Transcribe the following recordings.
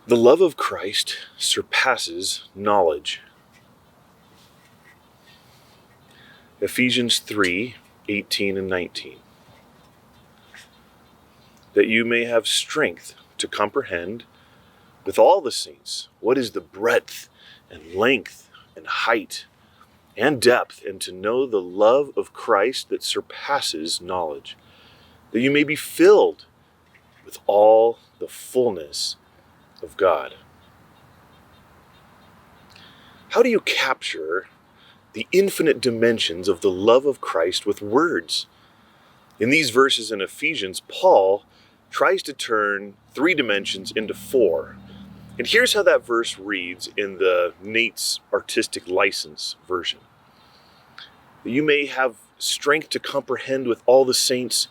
The love of Christ surpasses knowledge. Ephesians 3:18 and 19. That you may have strength to comprehend with all the saints what is the breadth and length and height and depth, and to know the love of Christ that surpasses knowledge, that you may be filled with all the fullness of God. How do you capture the infinite dimensions of the love of Christ with words? In these verses in Ephesians, Paul tries to turn 3 dimensions into 4. And here's how that verse reads in the Nate's Artistic License version. That you may have strength to comprehend with all the saints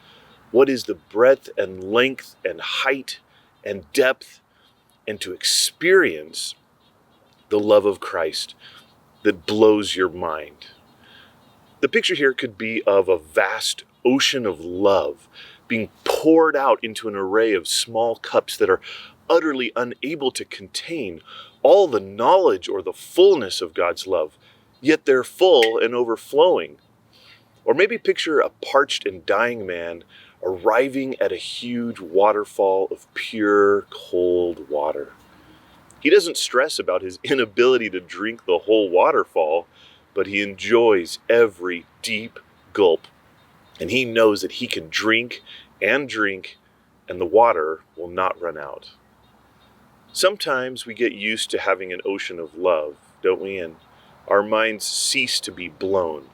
what is the breadth and length and height and depth, and to experience the love of Christ that blows your mind. The picture here could be of a vast ocean of love being poured out into an array of small cups that are utterly unable to contain all the knowledge or the fullness of God's love, yet they're full and overflowing. Or maybe picture a parched and dying man arriving at a huge waterfall of pure, cold water. He doesn't stress about his inability to drink the whole waterfall, but he enjoys every deep gulp. And he knows that he can drink, and the water will not run out. Sometimes we get used to having an ocean of love, don't we? And our minds cease to be blown.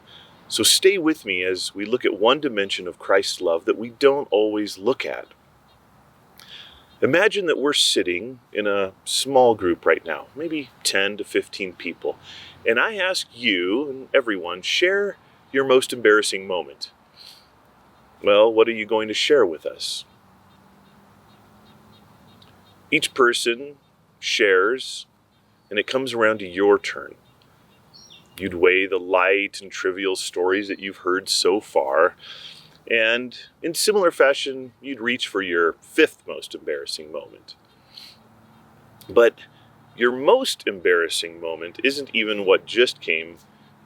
So stay with me as we look at one dimension of Christ's love that we don't always look at. Imagine that we're sitting in a small group right now, maybe 10 to 15 people, and I ask you and everyone, share your most embarrassing moment. Well, what are you going to share with us? Each person shares, and it comes around to your turn. You'd weigh the light and trivial stories that you've heard so far, and in similar fashion, you'd reach for your 5th most embarrassing moment. But your most embarrassing moment isn't even what just came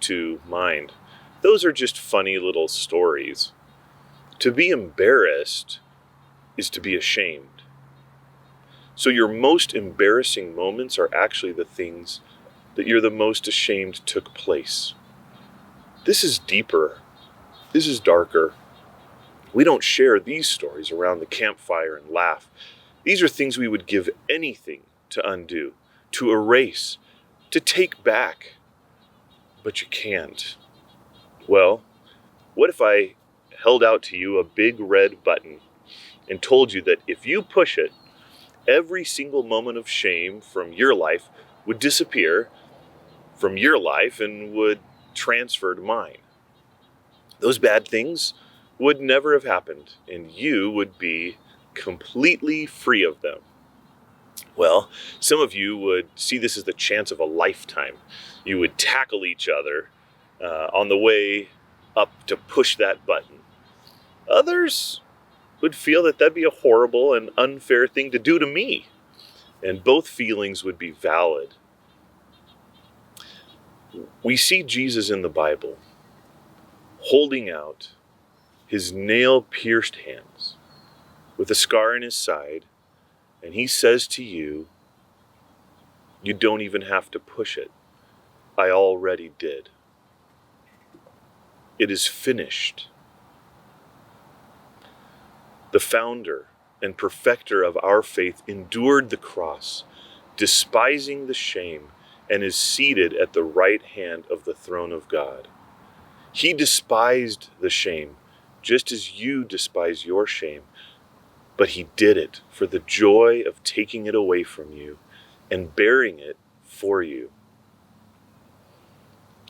to mind. Those are just funny little stories. To be embarrassed is to be ashamed. So your most embarrassing moments are actually the things that you're the most ashamed took place. This is deeper. This is darker. We don't share these stories around the campfire and laugh. These are things we would give anything to undo, to erase, to take back. But you can't. Well, what if I held out to you a big red button and told you that if you push it, every single moment of shame from your life would disappear from your life and would transfer to mine? Those bad things would never have happened, and you would be completely free of them. Well, some of you would see this as the chance of a lifetime. You would tackle each other on the way up to push that button. Others would feel that that'd be a horrible and unfair thing to do to me, and both feelings would be valid. We see Jesus in the Bible holding out his nail-pierced hands with a scar in his side, and he says to you, you don't even have to push it. I already did. It is finished. The founder and perfecter of our faith endured the cross, despising the shame, and is seated at the right hand of the throne of God. He despised the shame, just as you despise your shame, but he did it for the joy of taking it away from you and bearing it for you.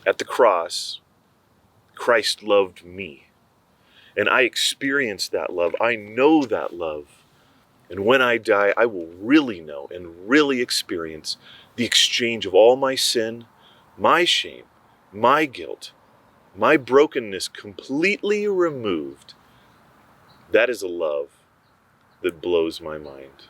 At the cross, Christ loved me, and I experienced that love. I know that love. And when I die, I will really know and really experience the exchange of all my sin, my shame, my guilt, my brokenness completely removed. That is a love that blows my mind.